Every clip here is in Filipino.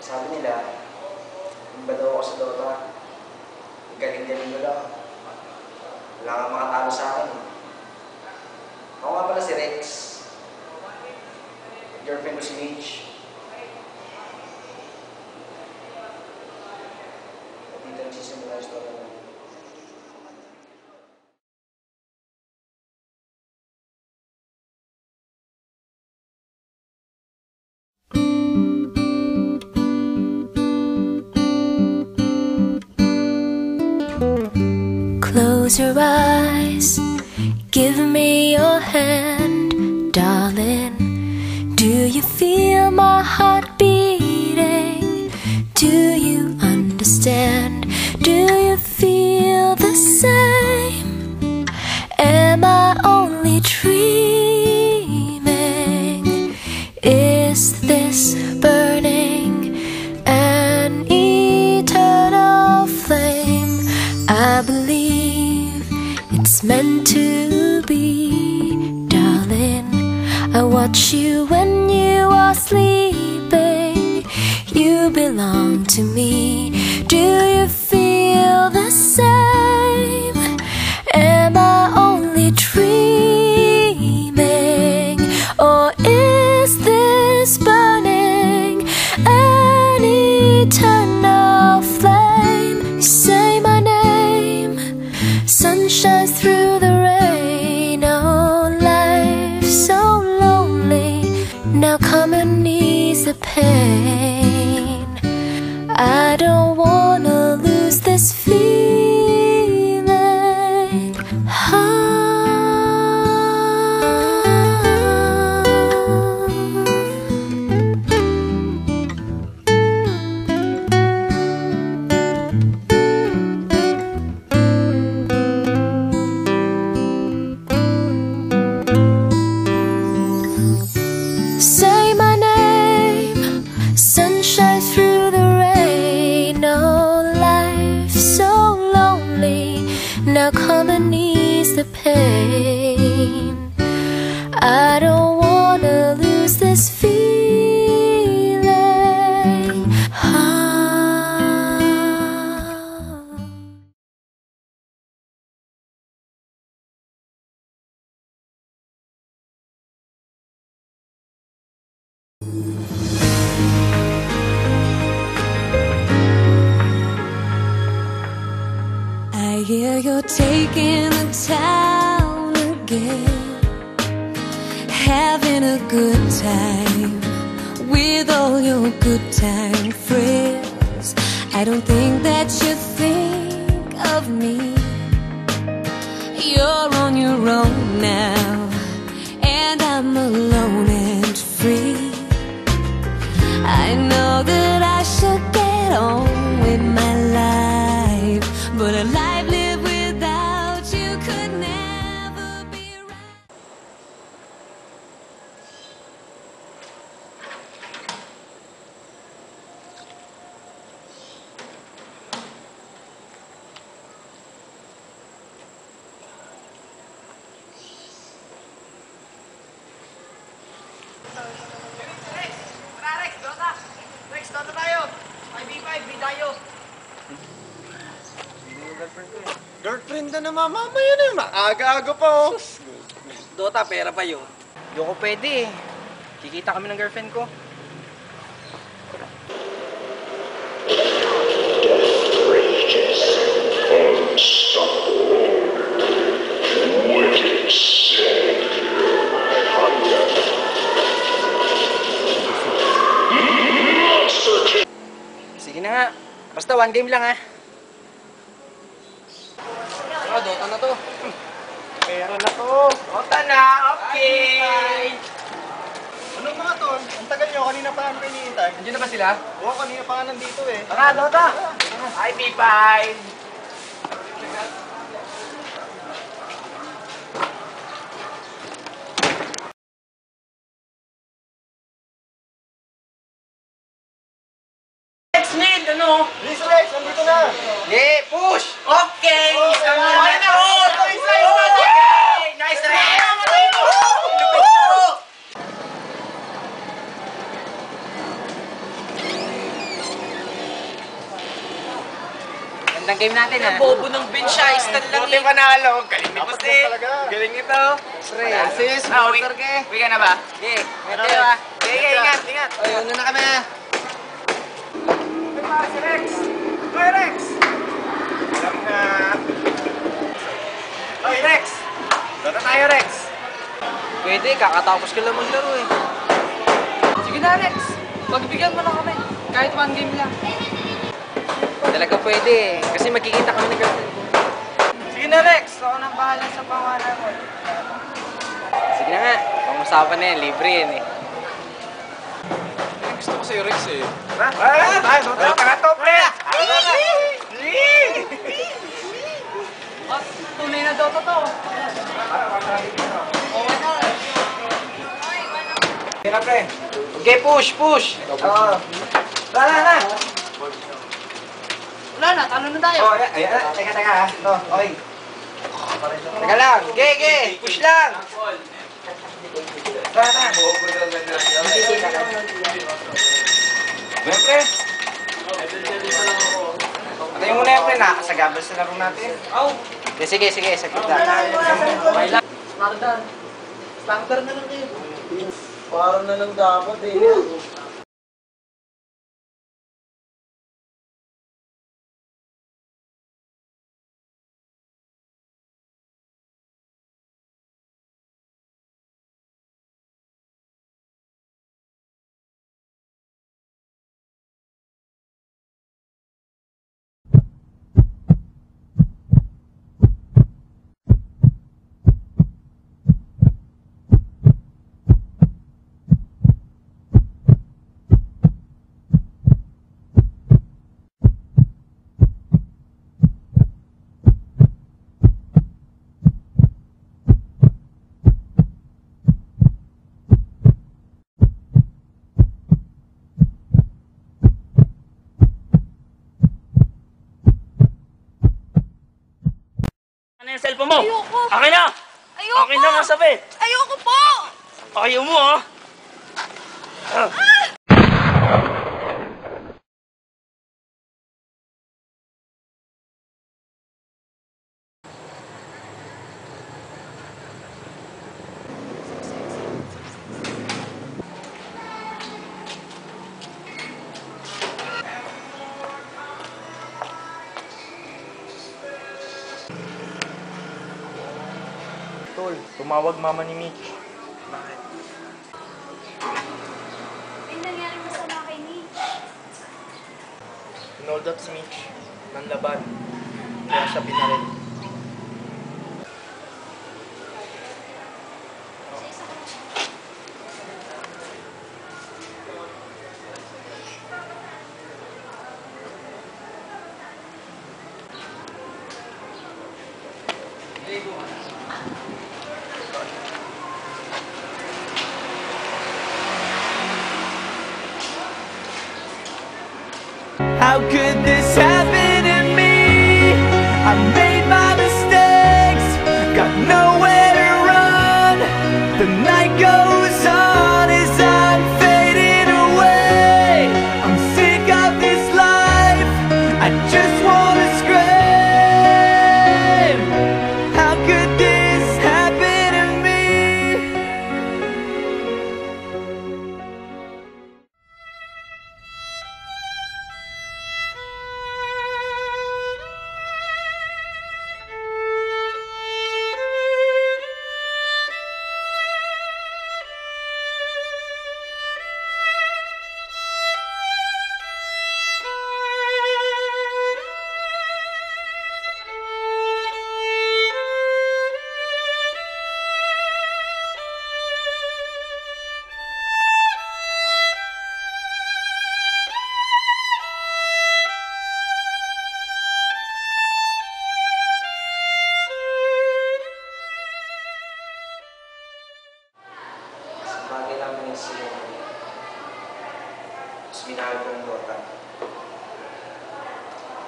Sabi nila, iba daw ako sa Dota. Galing-galing ko lang. Wala kang makatalo sa akin. Ako nga pala si Rex. Girlfriend ko si Mitch. At dito nagsisimula yung story namin. Close your eyes, give me your hand, darling. Do you feel my heart beating? Do you understand? Do you feel the same? Am I only dreaming? Is this burning an eternal flame? I believe it's meant to be, darling. I watch you when you are sleeping. You belong to me. Do you feel the same? Am I only dreaming? Or is this burning an eternal flame? Say my name. Sun shines through the rain. Oh, life's so lonely. Now come and ease the pain. I don't wanna lose this feeling. Say my name, sun shines through the rain. Oh, life's so lonely. Now come and ease the pain. I don't wanna lose this feeling. I hear you're taking the town again, having a good time with all your good time friends. I don't think that you think of me. You're on your own now, and I'm alone and free. I know that I should get on with my life, but a life lived without you could never be right. Rex, Dota tayo! 5v5, di tayo! Girlfriend na naman, mamaya na yun. Aga-aga pa, oh. Dota, pera pa yun. Di ako pwede eh. Kikita kami ng girlfriend ko. Death rages, unstoppable. Wicked savior, my hunter. Monster King. Sige na nga. Basta one game lang ha. Ah, Dota na to. Pera na to. Dota na, okay! Anong mga to? Ang tagal nyo, kanina pa namin hinihintay. Nandiyan na ba sila? Oo, kanina pa nga nandito eh. Tara, Dota! Hi, B5! Next need, ano? Please, Rex, nandito na. Yeah, push! Okay! Isa mo na! Isa Okay! Nice try! game natin ha. Bobo ng bench siya, istan lang Buti eh. panalo. Galing ni Jose. talaga. Galing nito. Pre, Assist, uwi motor ke. ka na ba? Okay, Ano? kayo ha. Okay, ingat, ingat. Oy, una na kami ha. Si Rex. Hoy, Rex. Alam na. Hoy, Rex. Dota tayo, Rex. Pwede, kakatapos ka lang maglaro eh. Sige na, Rex. Pagbigyan mo lang kami. Kahit one game lang. Talaga pwede eh. Kasi magkikita kami ng girlfriend ko. Sige na, Rex. Ako nang bahala sa pangalan mo. Sige na nga. Pang-usapan na yan. Libre yan eh. Gusto ko sa'yo, Rex eh. Tayo, Dota na to, pre. Tunay na Dota to. Sige na, pre. Okay, push, push. Oo. Na. Wala na, talo na tayo. Oh, ayan, teka ha. No, okay. Teka lang, ge, push lang. Tara. Well, pre. Patayin mo na yan, pre. Nakakasagabal sa laro natin. Sige, sakit na. Starter na lang kayo. Parang na lang dapat eh. Ano yung cellphone mo? Ayoko. Akin na! Ayoko. Akin na masabi! Ayoko po! Ayaw mo ah! Tol, tumawag mama ni Mitch. Bakit? Ay, nangyari masama kay Mitch. Pinold up si Mitch ng laban. Kaya siya binaril. How could this happen to me? I made my mistakes, got nowhere to run. The night goes on as I'm fading away. I'm sick of this life, I just wanna scream. How could this happen to me? Bagay lang yung sila. Tapos minahal ko yung Dota.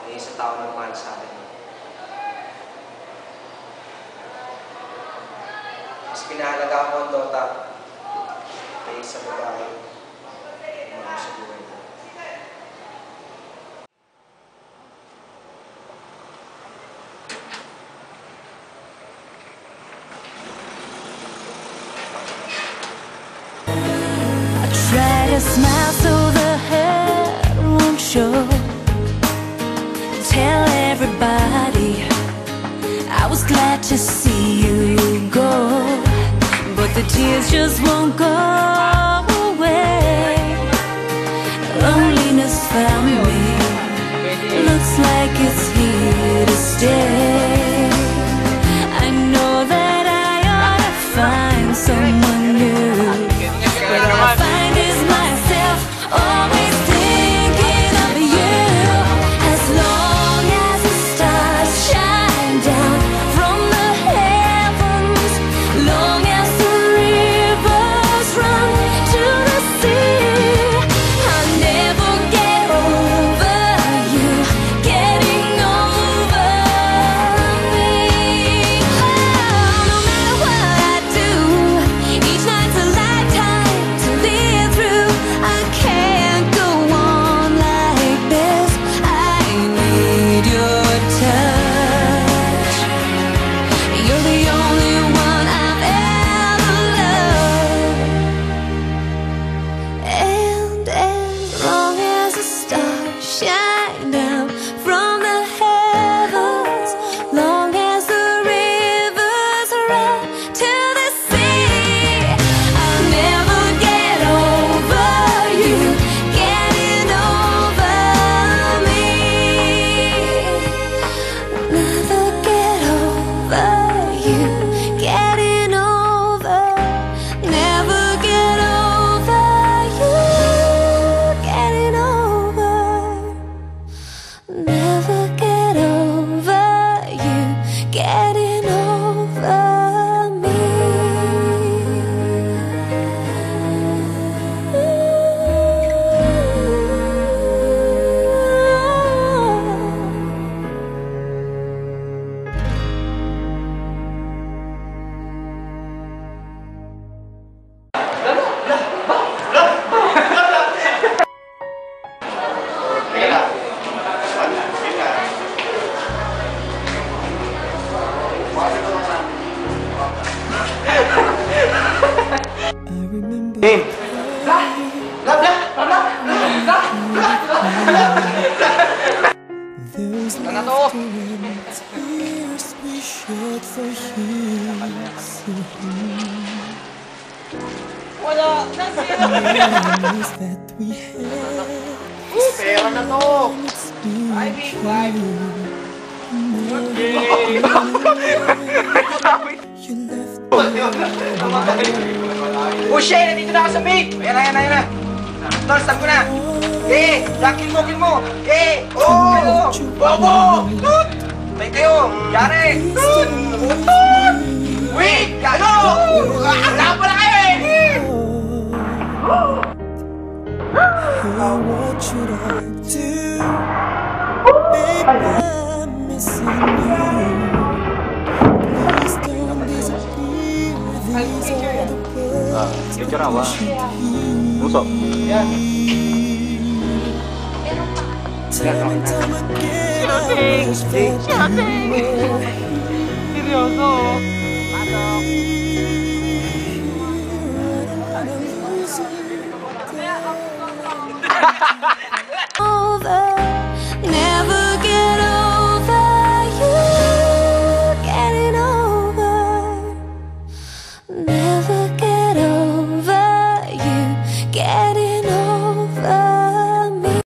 May isang tao na mahal sa akin. Mas pinahalaga ko ang Dota. May isang babae. Mga sa buhay ko. a smile so the hurt won't show. Tell everybody I was glad to see you go, but the tears just won't go away. Loneliness found me, looks like it's here to stay. I know that I ought to find someone new, but all I find is myself, always thinking of you. As long as the stars shine down from the heavens, long as the rivers run to the sea, I'll never get over you, getting over me. Oh, no matter what I do, each night's a lifetime to live through. I can't go on like this, I need your touch. You're the only one I've ever loved. And as long as the stars shine down from the heavens, long as the rivers run to the sea, I'll never get over you, getting over me. Never get over you, getting over. Never get over you, getting over. Never get over you, getting over me. Ano to? Wala! Pera na to! Ay, big five! Oh shit! Nandito na ako sa big! Ayan na! Tol, stab ko na! Kill mo! Oh! Bobo! May kayo! Yari! Wait! Gago! Saan pala kayo eh! What should I do? Baby, I'm missing you. Please don't disappear. These are the words that we should Time and time again, I wish that you were. Seryoso.